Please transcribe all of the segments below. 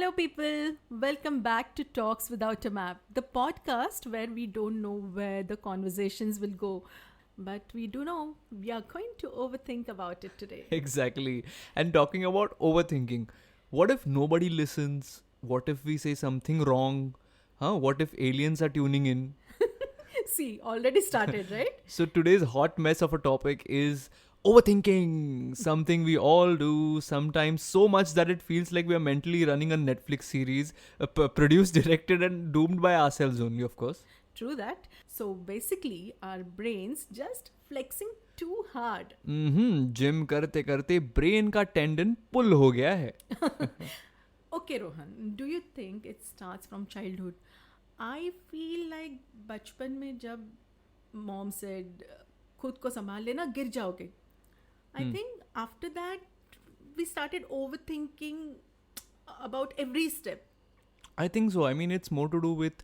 Hello, people. Welcome back to Talks Without a Map, the podcast where we don't know where the conversations will go, but we do know we are going to overthink about it today. Exactly. And talking about overthinking, what if nobody listens? What if we say something wrong? What if aliens are tuning in? See, already started, right? So today's hot mess of a topic is overthinking. Something we all do, sometimes so much that it feels like we are mentally running a Netflix series, produced, directed, and doomed by ourselves only, of course. True that. So basically, our brains just flexing too hard. Gym करते करते brain का tendon पुल हो गया है. Okay, Rohan, do you think it starts from childhood? I feel like बचपन में जब mom said खुद को संभाल लेना गिर जाओगे. I think after that we started overthinking about every step. I think so. I mean, it's more to do with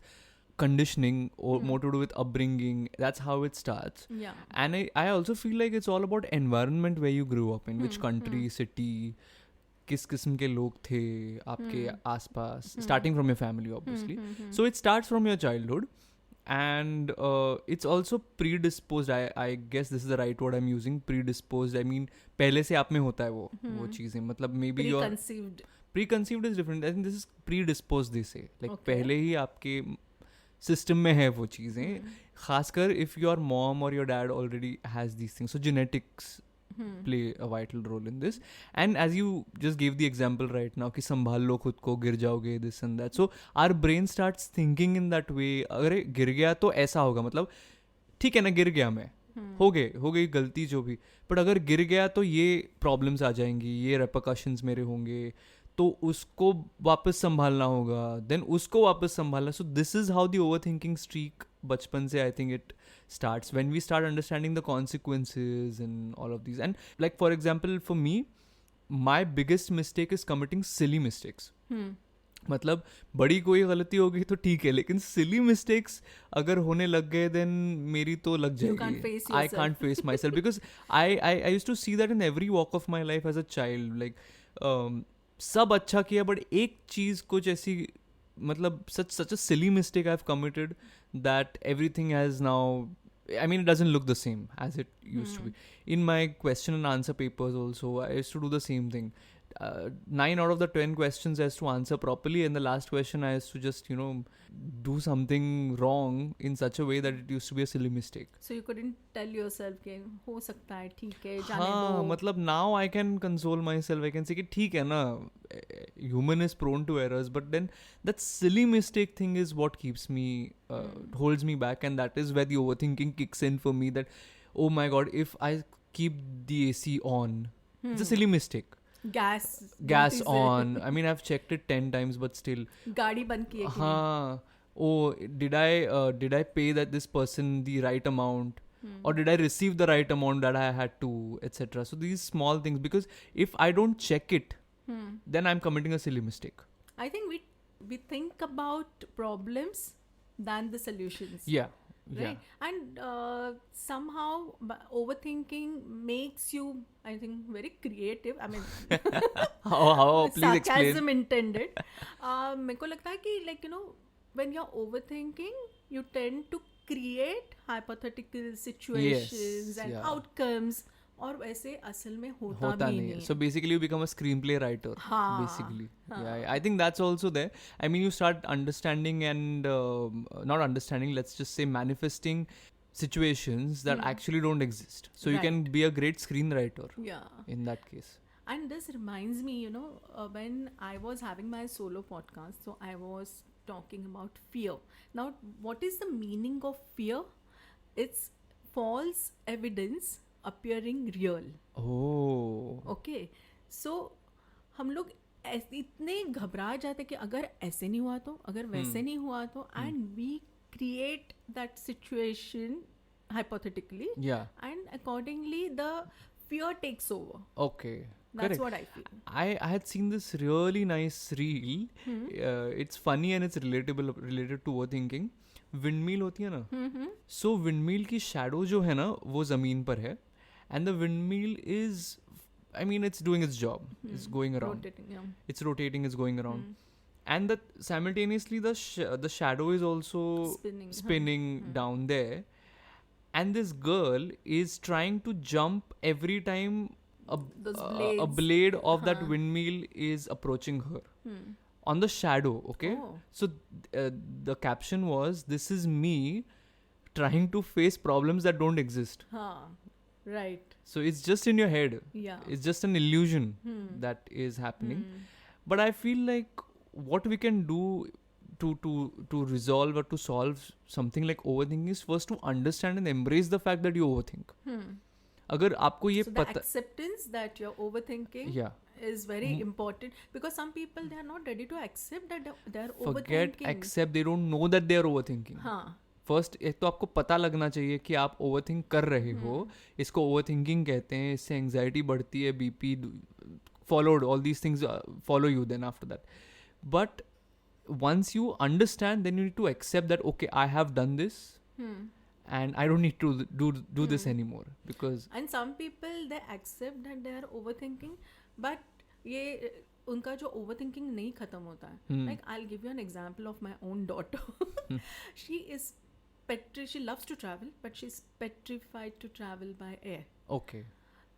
conditioning or more to do with upbringing. That's how it starts. Yeah. And I also feel like it's all about environment where you grew up in, which country, city, किस किस्म के लोग थे आपके आसपास, starting from your family obviously. So it starts from your childhood. And it's also predisposed. I guess this is the right word I'm using. Predisposed. I mean, पहले से आप में होता है वो चीज़ें. मतलब maybe your preconceived is different. I think this is predisposed. They say like Okay. पहले ही आपके सिस्टम में है वो चीज़ें. खासकर if your mom or your dad already has these things. So genetics play a vital role in this. And as you just gave the example right now कि संभाल लो खुद को गिर जाओगे this and that. So our brain starts thinking in that way. अरे गिर गया तो ऐसा होगा. मतलब ठीक है ना, गिर गया मैं, हो गई गलती जो भी, बट अगर गिर गया तो ये प्रॉब्लम्स आ जाएंगी, ये रेपरकशंस मेरे होंगे, तो उसको वापस संभालना होगा, देन उसको वापस संभालना. So this is how the overthinking streak बचपन से I think it starts when we start understanding the consequences and all of these. And like for example for me, my biggest mistake is committing silly mistakes. मतलब बड़ी कोई गलती होगी तो ठीक है, लेकिन सिली मिस्टेक्स अगर होने लग गए देन मेरी तो लग जाएगी. I can't face myself because I used to see that in every walk of my life as a child. Like सब अच्छा किया बट एक चीज़ कुछ ऐसी, मतलब such a silly mistake I've committed that everything has now, I mean, it doesn't look the same as it used to be. In my question and answer papers also, I used to do the same thing. 9 out of the 10 questions I used to answer properly, and the last question I used to just, do something wrong in such a way that it used to be a silly mistake. So you couldn't tell yourself कि हो सकता है, ठीक है, जाने हाँ, दो. मतलब now I can console myself. I can say कि ठीक है ना, human is prone to errors, but then that silly mistake thing is what keeps me, holds me back, and that is where the overthinking kicks in for me. That, oh my god, if I keep the AC on, it's a silly mistake. Gas on. I mean, I've checked it 10 times, but still. गाड़ी बंद की है कि हाँ. Oh, did I pay that this person the right amount, or did I receive the right amount that I had to, etc. So these small things, because if I don't check it, then I'm committing a silly mistake. I think we think about problems than the solutions. Yeah. Right. And somehow overthinking makes you, I think, very creative. I mean, how please explain. sarcasm intended. मेरे को लगता है कि when you're overthinking, you tend to create hypothetical situations and outcomes. और वैसे असल में होता भी नहीं है. So basically you become a screenplay writer. Basically. Yeah, I think that's also there. I mean, you start understanding and not understanding, let's just say manifesting situations that actually don't exist. So you can be a great screenwriter. Yeah. In that case. And this reminds me, when I was having my solo podcast, so I was talking about fear. Now, what is the meaning of fear? It's false evidence appearing real. Oh. Okay. So हम लोग इतने घबरा जाते कि अगर ऐसे नहीं हुआ तो, अगर वैसे नहीं हुआ तो, and we create that situation hypothetically. Yeah. And accordingly the fear takes over. Okay. That's Correct. what I feel. I had seen this really nice reel. It's funny and it's related to overthinking. Windmill होती है ना, so windmill की shadow जो है ना वो ज़मीन पर है, and the windmill is, I mean, it's doing its job. It's going around. Rotating, yeah. It's rotating, it's going around. and that simultaneously the shadow is also spinning down there, and this girl is trying to jump every time Those a blades. blade of that windmill is approaching her on the shadow. Okay, Oh. so the caption was, "This is me trying to face problems that don't exist." Right. So it's just in your head. Yeah. It's just an illusion that is happening. But I feel like what we can do to resolve or to solve something like overthinking is first to understand and embrace the fact that you overthink. अगर आपको ये So the पता, acceptance that you're overthinking yeah, is very important, because some people, they are not ready to accept that they're forget overthinking. accept, they don't know that they are overthinking. हाँ. First एक तो आपको पता लगना चाहिए कि आप ओवरथिंक कर रहे हो. इसको ओवरथिंकिंग कहते हैं. इससे एंग्जाइटी बढ़ती है, BP followed, all these things follow you then after that. But once you understand, then you need to accept that, okay, I have done this and I don't need to do this anymore, because And some people, they accept that they are overthinking, but ये उनका जो overthinking नहीं खत्म होता है. Like, I'll give you an example of my own daughter. She loves to travel, but she's petrified to travel by air. okay,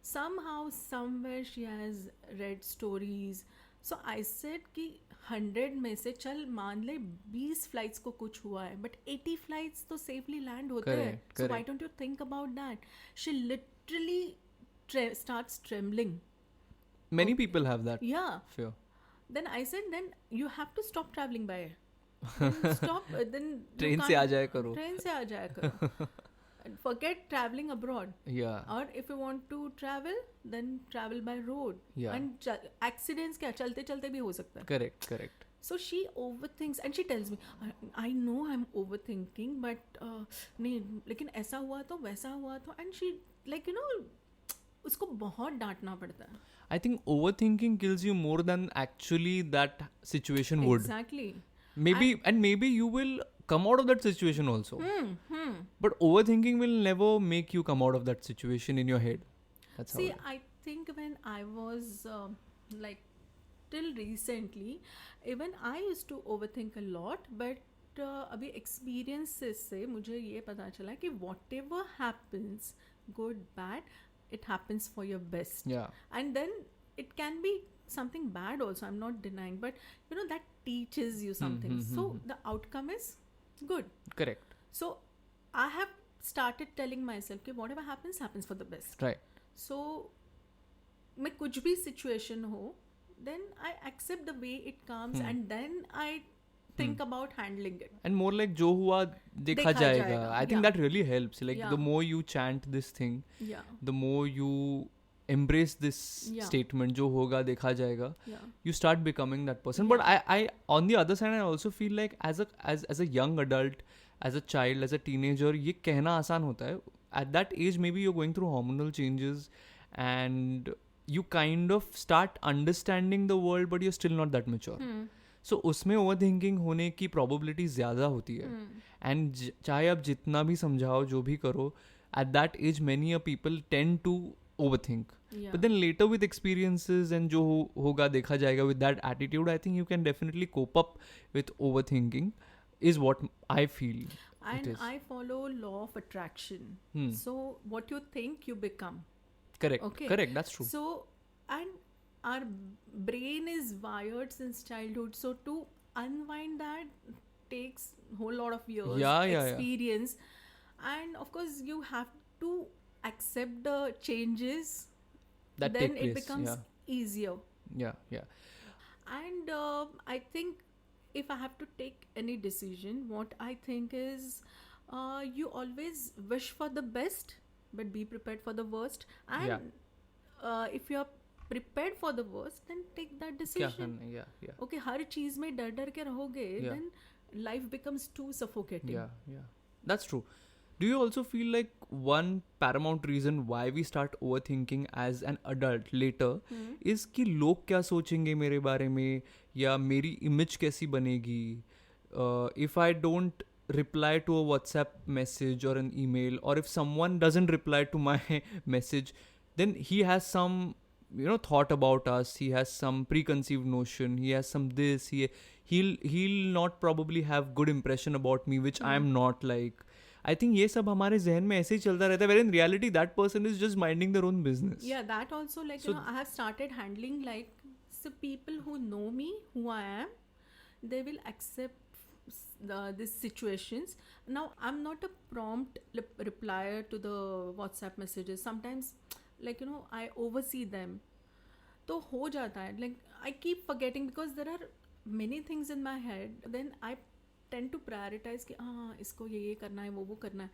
Somehow, somewhere she has read stories. So I said कि 100 में से चल मान ले 20 flights को कुछ हुआ है, बट 80 फ्लाइट्स तो सेफली लैंड होते हैं. So why don't you think about that? She literally starts trembling. many people have that Yeah. fear. Then I said, then you have to stop traveling by air. Then stop. Then train से आ जाया करो. Train से आ जाया करो. Forget traveling abroad. Yeah, Or if you want to travel, then travel by road. Yeah. And accidents क्या चलते चलते भी हो सकता है. correct. So she overthinks and she tells me, I know I'm overthinking, but नहीं, लेकिन ऐसा हुआ तो वैसा हुआ तो, and she, like, you know, उसको बहुत डांटना पड़ता है. I think overthinking kills you more than actually that situation would. Exactly. Maybe you will come out of that situation also. But overthinking will never make you come out of that situation in your head. That's See, how. I think when I was like till recently, even I used to overthink a lot, but अभी experiences से मुझे ये पता चला कि whatever happens, good, bad, it happens for your best. Yeah. And then it can be something bad also, I'm not denying, but you know, that teaches you something. So the outcome is good. Correct. So I have started telling myself कि whatever happens, happens for the best. Right. So मैं कुछ भी situation हो, then I accept the way it comes, and then I think about handling it. And more like जो हुआ देखा जाएगा. I think Yeah. that really helps. Like Yeah. the more you chant this thing, Yeah. the more you embrace this Yeah. statement, जो होगा देखा जाएगा, Yeah. you start becoming that person. But I on the other side, I also feel like as a young adult, as a child, as a teenager, ये कहना आसान होता है. At that age, maybe you're going through hormonal changes and you kind of start understanding the world, but you're still not that mature. So उसमें overthinking होने की probability ज़्यादा होती है. And चाहे आप जितना भी समझाओ, जो भी करो, at that age many a people tend to overthink. Yeah. But then later with experiences and जो होगा देखा जाएगा, with that attitude, I think you can definitely cope up with overthinking, is what I feel. And it is. I follow law of attraction. So what you think, you become. Correct. Okay. Correct. That's true. So, and our brain is wired since childhood. So to unwind that takes a whole lot of years, Yeah. experience, and of course you have to accept the changes. That then take place. it becomes easier. Yeah. And I think if I have to take any decision, what I think is you always wish for the best, but be prepared for the worst. And if you're prepared for the worst, then take that क्या decision. करना? Yeah. Okay, हर चीज में डर डर के रहोगे, then life becomes too suffocating. Yeah. That's true. Do you also feel like one paramount reason why we start overthinking as an adult later is कि लोग क्या सोचेंगे मेरे बारे में, या मेरी image कैसी बनेगी? If I don't reply to a WhatsApp message or an email, or if someone doesn't reply to my message, then he has some thought about us, he has some preconceived notion, he has some this, he'll not probably have good impression about me, which I am not like. I think ये सब हमारे जहन में ऐसे ही चलता रहता है, where in reality that person is just minding their own business. Yeah, that also, like, So- I have started handling, like, so people who know me, who I am, they will accept these situations. Now, I'm not a prompt replier to the WhatsApp messages. Sometimes, like, I oversee them. तो हो जाता है, like, I keep forgetting because there are many things in my head. Then I tend to prioritize कि हाँ इसको ये करना है, वो करना है.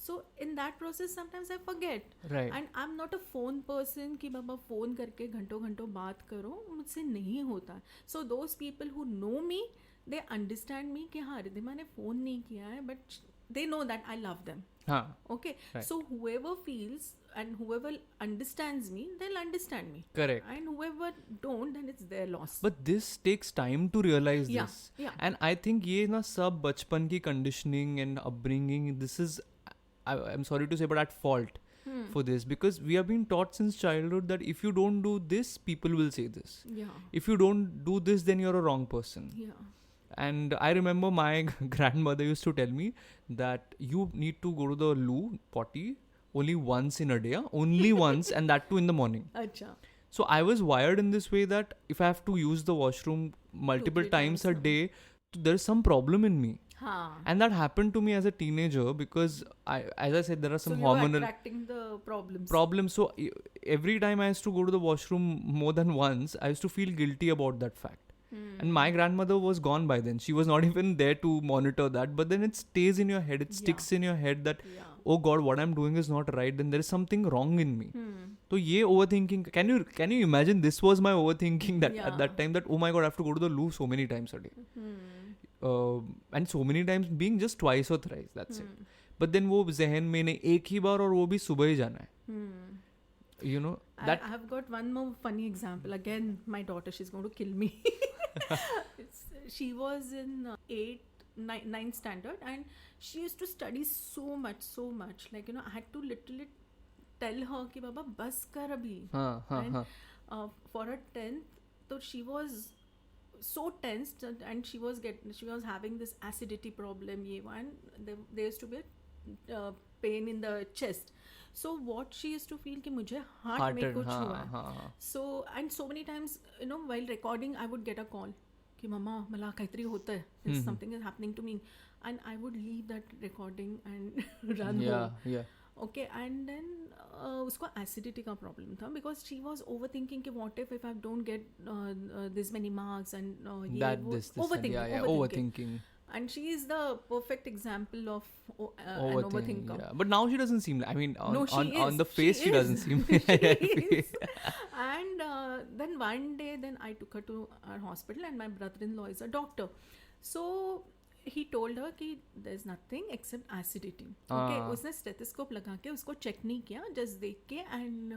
So in that process sometimes I forget. Right. And I'm not a phone person कि बाबा फ़ोन करके घंटों घंटों बात करो, मुझसे नहीं होता. So those people who know me, they understand me कि हाँ रिद्धिमा ने फ़ोन नहीं किया है, but they know that I love them. हाँ. Okay. Right. So whoever feels and whoever understands me, they'll understand me. Correct. And whoever don't, then it's their loss. But this takes time to realize Yeah, this. yeah. And I think ये ना सब बचपन की conditioning and upbringing, this is, I'm sorry to say, but at fault for this, because we have been taught since childhood that if you don't do this, people will say this. Yeah. If you don't do this, then you're a wrong person. Yeah. And I remember my grandmother used to tell me that you need to go to the loo, potty, only once in a day, only once, and that too in the morning. अच्छा. So I was wired in this way that if I have to use the washroom multiple 2-3 times a times, day, there's some problem in me. हाँ. And that happened to me as a teenager because as I said, there are some So you are hormonal attracting the problems. problems. So every time I used to go to the washroom more than once, I used to feel guilty about that fact. And my grandmother was gone by then. She was not even there to monitor that. But then it stays in your head. It sticks in your head that, Yeah. oh God, what I'm doing is not right. Then there is something wrong in me. So ye overthinking. Can you imagine? This was my overthinking that at that time, that oh my God, I have to go to the loo so many times a day. And so many times being just twice or thrice. That's it. But then वो जहन में नहीं, एक ही बार और वो भी सुबह ही जाना है. You know that. I have got one more funny example. Again, my daughter, she's going to kill me. She was in 9th standard, and she used to study so much. Like, I had to literally tell her कि बाबा बस कर अभी. And for her 10th, so she was so tensed, and she was having this acidity problem. ये one, there used to be a pain in the chest. So what she used to feel कि मुझे heart में कुछ हुआ है. So, and so many times, while recording, I would get a call कि मम्मा मला काहीतरी होतं है, something is happening to me, and I would leave that recording and run home. Yeah. Okay, and then उसको acidity का problem था, because she was overthinking कि what if I don't get this many marks, and This overthinking. And she is the perfect example of an overthinker. Yeah. But now she doesn't seem like, I mean, on the face she doesn't seem She like. is. And then one day, then I took her to our hospital, and my brother-in-law is a doctor. So he told her कि there's nothing except acidity. Okay, उसने stethoscope लगा के उसको check नहीं किया, just देख के, and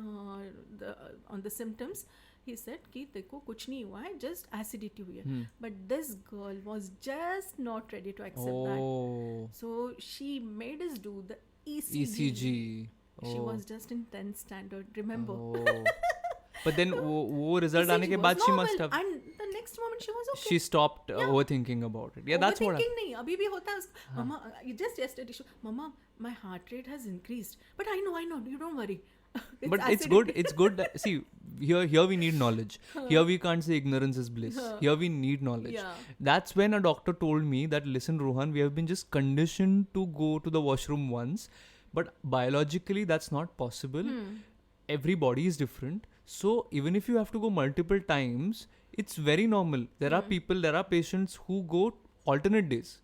on the symptoms he said कि देखो कुछ नहीं हुआ है, just acidity हुई है. But this girl was just not ready to accept that. So she made us do the ECG. She was just in 10th standard, remember? But then वो result आने के बाद she must have. And the next moment she was okay. She stopped overthinking about it. Yeah, that's what. Overthinking नहीं, अभी भी होता है उसको. Mama, just yesterday, Mama, my heart rate has increased. But I know, you don't worry. But it's good that, see, here we need knowledge. Here we can't say ignorance is bliss. Here we need knowledge. Yeah. That's when a doctor told me that, listen, Rohan, we have been just conditioned to go to the washroom once, but biologically that's not possible. Every body is different. So even if you have to go multiple times, it's very normal. There are patients who go alternate days.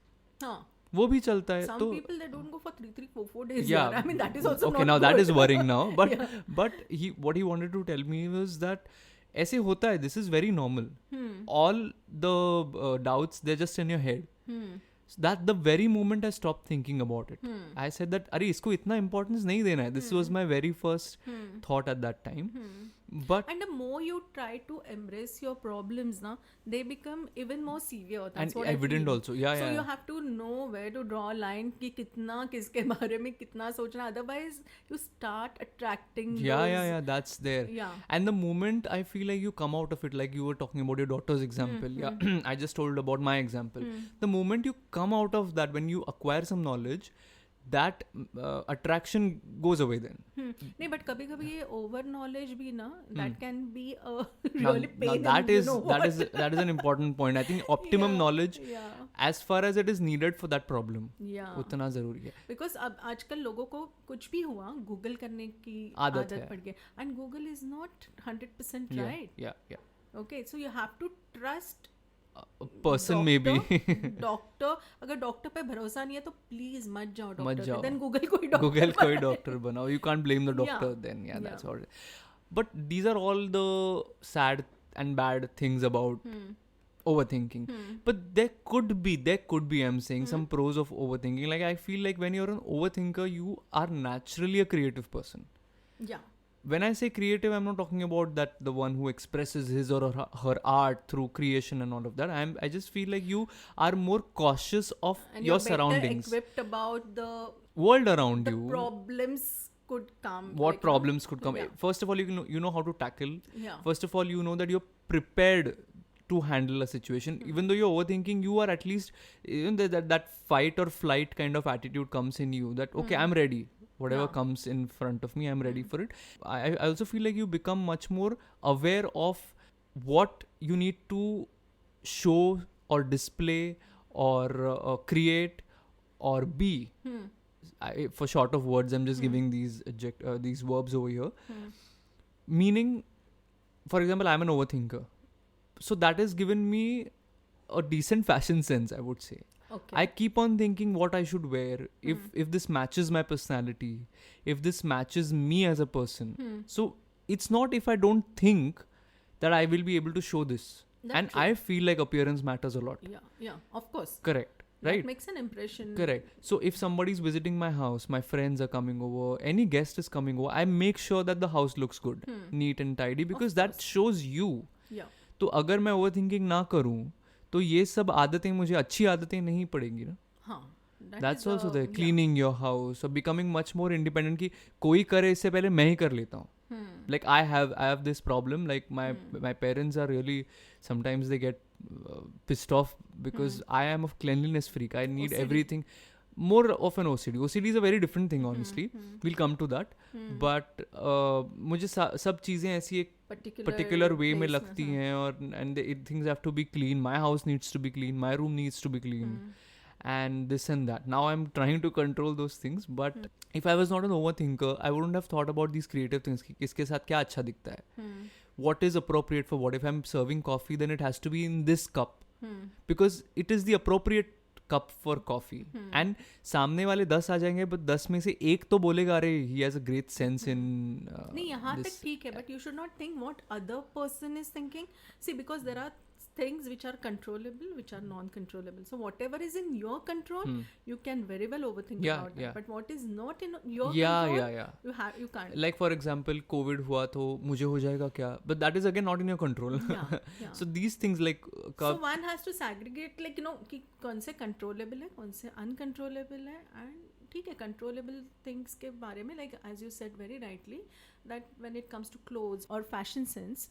वो भी चलता है. Some तो people, they don't go for 3-4 days. Yeah. I mean, that is also okay, not now good. that is worrying now. But what he wanted to tell me was that ऐसे होता है. This is very normal. All the doubts, they're just in your head. So that the very moment I stopped thinking about it, I said that अरे इसको इतना importance नहीं देना है. This was my very first thought at that time. But And the more you try to embrace your problems, na, they become even more severe. That's and what I evident feel. also. Yeah, So yeah. you have to know where to draw a line कि कितना किसके बारे में कितना सोचना. Otherwise, you start attracting Yeah, those. yeah, yeah, that's there. Yeah. And the moment I feel like you come out of it, like you were talking about your daughter's example, yeah, I just told about my example. The moment you come out of that, when you acquire some knowledge, that attraction goes away then. नहीं but कभी कभी ये over knowledge भी ना that can be a Now, really now pain that in, is that is an important point. I think optimum knowledge, yeah as far as it is needed for that problem, yeah उतना जरूरी है. Because अब आजकल लोगों को कुछ भी हुआ गूगल करने की आदत आदत है. पड़ गई and Google is not 100% Yeah, right yeah, yeah. Okay so you have to trust A person maybe. Doctor अगर डॉक्टर पे भरोसा नहीं है तो प्लीज मत जाओ मत डॉक्टर जाओ. पे देन गूगल कोई डॉक्टर Google कोई डॉक्टर बनाओ. You can't blame the doctor Yeah. then. Yeah, that's Yeah. all. But these are all the sad and bad things about overthinking. But there could be, I'm saying, some pros of overthinking. Like I feel like when you're an overthinker, you are naturally a creative person. या When I say creative, I'm not talking about that the one who expresses his or her art through creation and all of that. I just feel like you are more cautious of and your you're better surroundings, equipped about the world around you. problems could come What like, problems could come? Yeah. First of all, you know how to tackle. Yeah. First of all, you know that you're prepared to handle a situation. Even though you're overthinking, you are at least, that fight or flight kind of attitude comes in you. That okay, I'm ready. Whatever Yeah. comes in front of me, I'm ready for it. I also feel like you become much more aware of what you need to show or display or create or be. For short of words, I'm just giving these verbs over here. Meaning, for example, I'm an overthinker. So that has given me a decent fashion sense, I would say. Okay. I keep on thinking what I should wear, if this matches my personality, if this matches me as a person. So it's not if I don't think that I will be able to show this. That's And true. I feel like appearance matters a lot. Yeah, of course. Correct. Right? That makes an impression. Correct. So if somebody's visiting my house, my friends are coming over, any guest is coming over, I make sure that the house looks good, neat and tidy, because that course. shows you. Yeah. तो अगर मैं overthinking ना करूं तो ये सब आदतें मुझे अच्छी आदतें नहीं पड़ेंगी ना. हाँ. That's also there. Cleaning your house or becoming much more independent कि कोई करे इससे पहले मैं ही कर लेता हूँ. Like I have this problem. Like my parents are really, sometimes they get pissed off because I am a cleanliness freak. I need OCD. everything. More of an OCD. OCD is a very different thing, honestly. We'll come to that. But मुझे सब चीज़ें ऐसी एक particular way में लगती हैं और and things have to be clean. My house needs to be clean. My room needs to be clean. And this and that. Now I'm trying to control those things. But if I was not an overthinker, I wouldn't have thought about these creative things. कि किसके साथ क्या अच्छा दिखता है. What is appropriate for what? If I'm serving coffee, then it has to be in this cup. Because it is the appropriate cup for coffee. And सामने वाले 10 आ जाएंगे, but 10 में से एक तो बोलेगा अरे he has a great sense in नहीं यहाँ this. तक ठीक है but you should not think what other person is thinking. See, because there are things which are controllable, which are non-controllable. So whatever is in your control, you can very well overthink Yeah, about yeah. that. But what is not in your Yeah, control, yeah. you can't. Like for example, COVID हुआ तो मुझे हो जाएगा क्या? But that is again not in your control. Yeah, yeah. So these things like So one has to segregate, like कि कौन से controllable है, कौन से uncontrollable है, and ठीक है controllable things के बारे में, like as you said very rightly, that when it comes to clothes or fashion sense,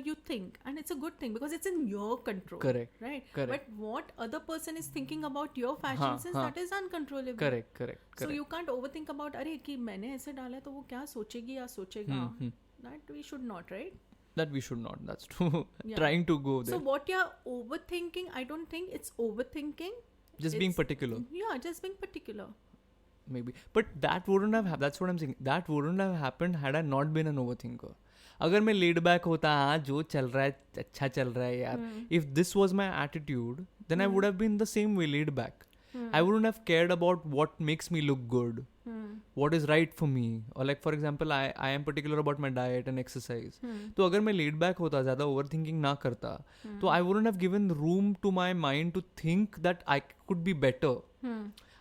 you think, and it's a good thing because it's in your control. Correct. Right. Correct. But what other person is thinking about your fashion sense, that is uncontrollable. Correct. So you can't overthink about अरे कि मैंने ऐसे डाला तो वो क्या सोचेगी या सोचेगा. That we should not, right? That we should not. That's true. Yeah. Trying to go there. So what you're overthinking, I don't think it's overthinking. Just being particular. Yeah, just being particular. Maybe. But that wouldn't have happened. That's what I'm saying. That wouldn't have happened had I not been an overthinker. अगर मैं laid back होता, हाँ जो चल रहा है अच्छा चल रहा है यार. If this was my attitude, then I would have been the same way, laid back. I wouldn't have cared about what makes me look good, what is right for me, or like for example, I am particular about my diet and exercise. तो अगर मैं laid back होता, ज़्यादा overthinking ना करता, तो I wouldn't have given room to my mind to think that I could be better.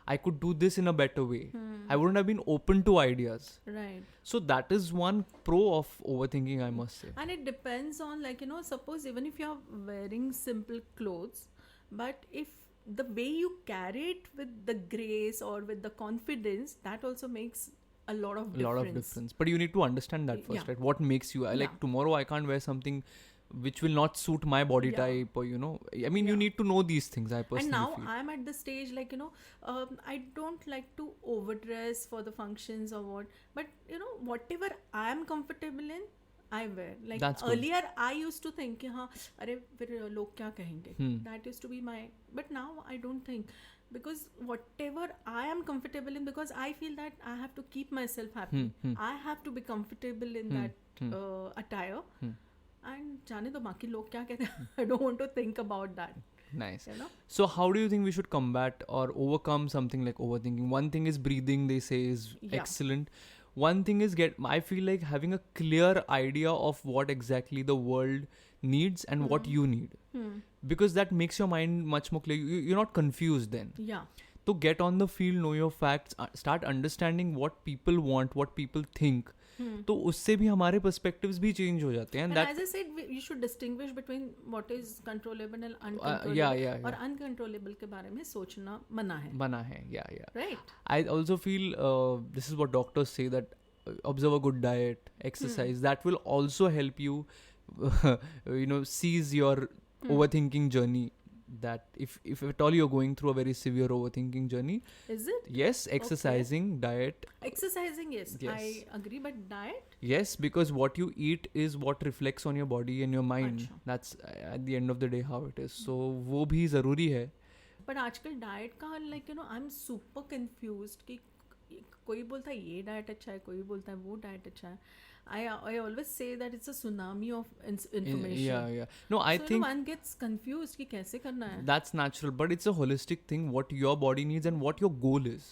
I could do this in a better way. I wouldn't have been open to ideas. Right. So that is one pro of overthinking, I must say. And it depends on, like, suppose even if you're wearing simple clothes, but if the way you carry it with the grace or with the confidence, that also makes a lot of difference. But you need to understand that first, Yeah. right? What makes you, like, Yeah. tomorrow I can't wear something which will not suit my body Yeah. type, or I mean, you Yeah. need to know these things, I personally And now feel. I'm at the stage, like, I don't like to overdress for the functions or what, but whatever I'm comfortable in, I wear. Like, That's good. earlier I used to think कि हाँ अरे फिर लोग क्या कहेंगे. That used to be my, but now I don't think, because whatever I am comfortable in, because I feel that I have to keep myself happy. I have to be comfortable in that attire. And जाने दो बाकी लोग क्या कहते हैं. I don't want to think about that. Nice. You know? So how do you think we should combat or overcome something like overthinking? One thing is breathing, they say, is Yeah. excellent. One thing is I feel like having a clear idea of what exactly the world needs and what you need. Because that makes your mind much more clear. You're not confused then. Yeah. So get on the field, know your facts, start understanding what people want, what people think. तो उससे भी हमारे perspectives भी change हो जाते हैं. And that as I said, you should distinguish between what is controllable and uncontrollable. yeah. और uncontrollable के बारे में सोचना मना है. बना है, yeah. Right? I also feel this is what doctors say, that observe a good diet, exercise. That will also help you, seize your overthinking journey. That if at all you're going through a very severe overthinking journey, Is it? yes, exercising, diet, Exercising, yes. Yes. I agree, but diet? yes, because what you eat is what reflects on your body and your mind. अच्छा. That's at the end of the day how it is. So वो भी ज़रूरी है. But आजकल diet का, like, I'm super confused कि कोई बोलता है ये diet अच्छा है, कोई बोलता है वो diet अच्छा है. I always say that it's a tsunami of information. Yeah. No, I so, think one gets confused कि कैसे करना है. that's natural, but it's a holistic thing, what your body needs and what your goal is.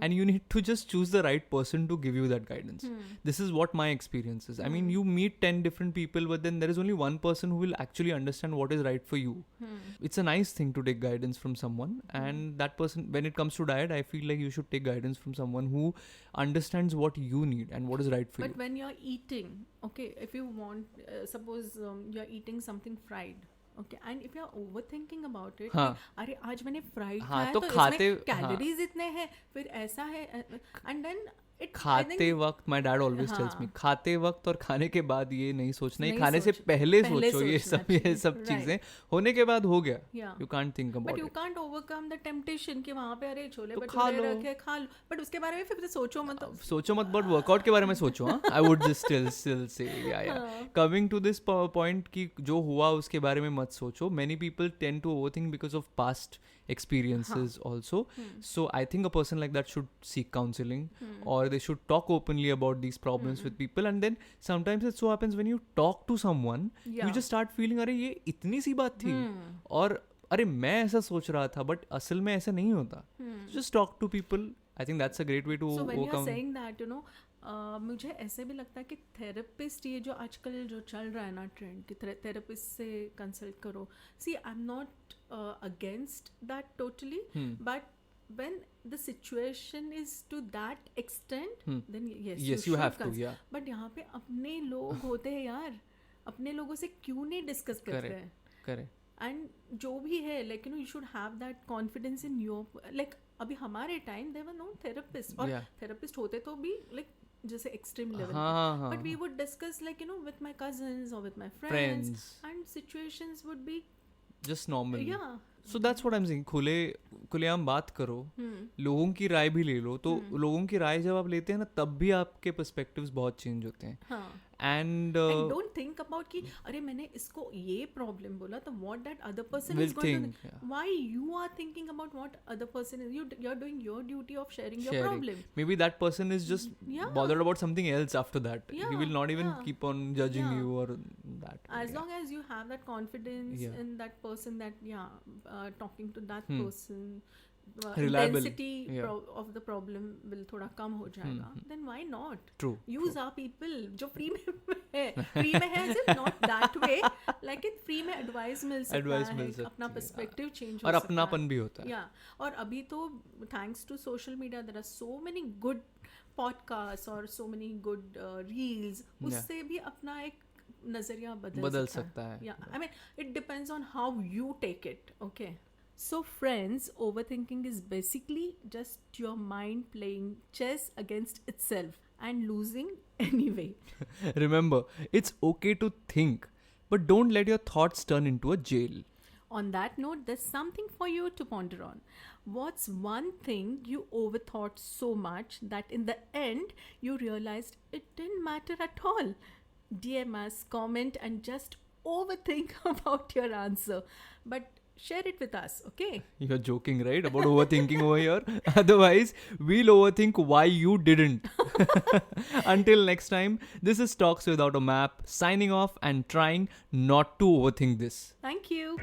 And you need to just choose the right person to give you that guidance. This is what my experience is. I mean, you meet 10 different people, but then there is only one person who will actually understand what is right for you. It's a nice thing to take guidance from someone, and that person, when it comes to diet, I feel like you should take guidance from someone who understands what you need and what is right for But you. when you're eating, okay, if you want, suppose you're eating something fried, okay, and if you're overthinking about it, हाँ. अरे आज मैंने fried हाँ, खाया तो तो खाते- इसमें कैलोरीज इतने हैं, फिर ऐसा है, and then it, I खाते think, वक्त my dad always tells हाँ. me, खाते वक्त और खाने के बाद ये नहीं सोचना, ये नहीं खाने से सोच- पहले पहले सोचो, ये सोचना सब चाहिए. सब Right. चीजें होने के बाद हो गया. Yeah. You can't think about But you it. can't overcome the temptation कि वहाँ पे अरे छोले तो खा भटूरे लो. रखे खा लो, but उसके बारे में फिर सोचो मत. सोचो मत, बट वर्कआउट के बारे में सोचो. हाँ, I would just still say, yeah. Coming to this point कि जो हुआ उसके बारे में मत सोचो. Many people tend to overthink because of past experiences also. So I think a person like that should seek counseling, or they should talk openly about these problems with people. And then sometimes it so happens when you talk to someone, you Yeah. just start feeling अरे ये इतनी सी बात थी, और अरे मैं ऐसा सोच रहा था, बट असल में ऐसा नहीं होता. Just talk to people. I think that's a great way to So when you're overcome. saying that, मुझे ऐसे भी लगता है कि थेरेपिस्ट, ये जो आजकल जो चल रहा है ना ट्रेंड कि थेरेपिस्ट से कंसल्ट करो. See I am not against that totally, but when the situation is to that extent, then yes, Yes, you have to, yeah. But यहाँ पे अपने लोग होते हैं यार, अपने लोगों से क्यों नहीं डिस्कस करते हैं? Correct. एंड जो भी है, like you should have that confidence in your, like अभी हमारे time there were no therapist, और Yeah. थेरेपिस्ट होते तो भी लाइक जैसे एक्सट्रीम लेवल, हाँ. But we would discuss like with my cousins और with my Friends. Friends, and situations would be Just normal. या So that's what I'm saying. खुलेआम बात करो, लोगों की राय भी ले लो. तो लोगों की राय जब आप लेते हैं ना, तब भी आपके पर्सपेक्टिव्स बहुत चेंज होते हैं. हाँ. And And don't think about कि अरे मैंने इसको ये प्रॉब्लम बोला तो what that other person Will is going think, to yeah. why you are thinking about what other person is, you're doing your duty of sharing your sharing. problem. Maybe that person is just Yeah. bothered about something else after that. Yeah, He will not even yeah. keep on judging Yeah. you or that. As long as you have that confidence Yeah. in that person, that talking to that Hmm. person, Reliable, intensity yeah. of the problem will थोड़ा कम हो जाएगा, then why not True. use our people जो free में है, free में है, as in not that way, like in free में advice मिल सकता Advice मिल है, सकती अपना है, perspective change और हो सकता है, अपनापन भी होता है. yeah. और अभी तो thanks to social media there are so many good podcasts और so many good reels, उससे भी अपना एक नजरिया बदल सकता है. Yeah, I mean it depends on how you take it. Okay. So friends, overthinking is basically just your mind playing chess against itself and losing anyway. Remember, it's okay to think, but don't let your thoughts turn into a jail. On that note, there's something for you to ponder on. What's one thing you overthought so much that in the end you realized it didn't matter at all? DM us, comment, and just overthink about your answer. But share it with us, okay? You're joking, right? About overthinking over here. Otherwise, we'll overthink why you didn't. Until next time, this is Talks Without a Map, signing off and trying not to overthink this. Thank you.